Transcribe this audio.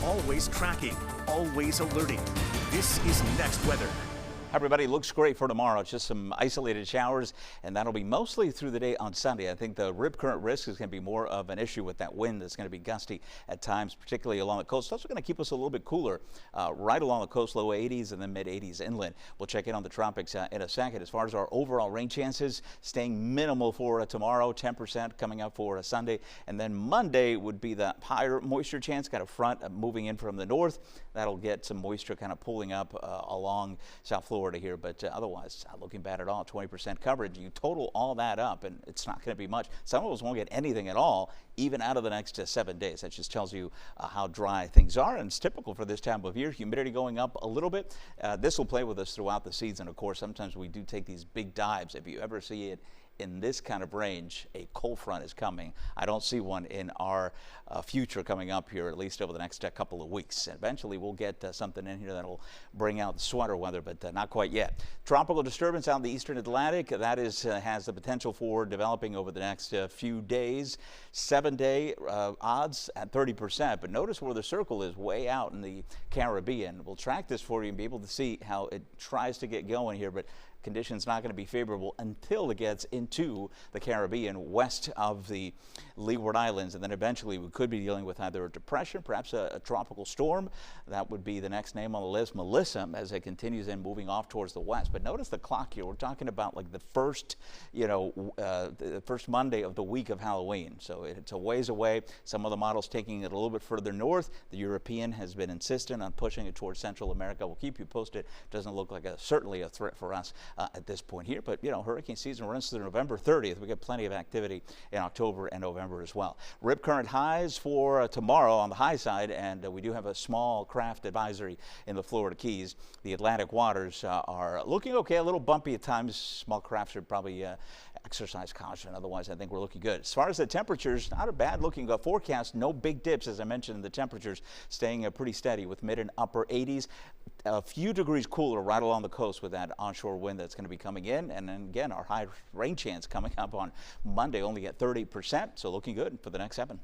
always tracking, always alerting. This is Next Weather. Everybody, looks great for tomorrow. It's just some isolated showers, and that'll be mostly through the day on Sunday. I think the rip current risk is going to be more of an issue with that wind that's going to be gusty at times, particularly along the coast. It's also going to keep us a little bit cooler right along the coast, low 80s and then mid 80s inland. We'll check in on the tropics in a second. As far as our overall rain chances, staying minimal for tomorrow, 10% coming up for Sunday, and then Monday would be the higher moisture chance. Got a front moving in from the north. That'll get some moisture kind of pulling up along South Florida here, but otherwise not looking bad at all. 20% coverage. You total all that up and it's not going to be much. Some of us won't get anything at all even out of the next 7 days. That just tells you how dry things are, and it's typical for this time of year. Humidity going up a little bit. This will play with us throughout the season. Of course, sometimes we do take these big dives. If you ever see it in this kind of range, a cold front is coming. I don't see one in our future coming up here, at least over the next couple of weeks. Eventually we'll get something in here that'll bring out the sweater weather, but not quite yet. Tropical disturbance out in the eastern Atlantic, that is has the potential for developing over the next few days. 7-day odds at 30%, but notice where the circle is, way out in the Caribbean. We'll track this for you and be able to see how it tries to get going here, but conditions not going to be favorable until it gets into the Caribbean west of the Leeward Islands, and then eventually we could be dealing with either a depression, perhaps a tropical storm. That would be the next name on the list, Melissa, as it continues in moving off towards the west. But notice the clock here. We're talking about like the first, the first Monday of the week of Halloween. So it's a ways away. Some of the models taking it a little bit further north. The European has been insistent on pushing it towards Central America. We'll keep you posted. Doesn't look like certainly a threat for us at this point here, but hurricane season runs through November 30th. We get plenty of activity in October and November as well. Rip current highs for tomorrow on the high side, and we do have a small craft advisory in the Florida Keys. The Atlantic waters are looking okay, a little bumpy at times. Small craft should probably exercise caution. Otherwise, I think we're looking good. As far as the temperatures, not a bad looking forecast. No big dips, as I mentioned. The temperatures staying pretty steady with mid and upper 80s. A few degrees cooler right along the coast with that onshore wind that's going to be coming in. And then again, our high rain chance coming up on Monday only at 30%. So looking good for the next 7.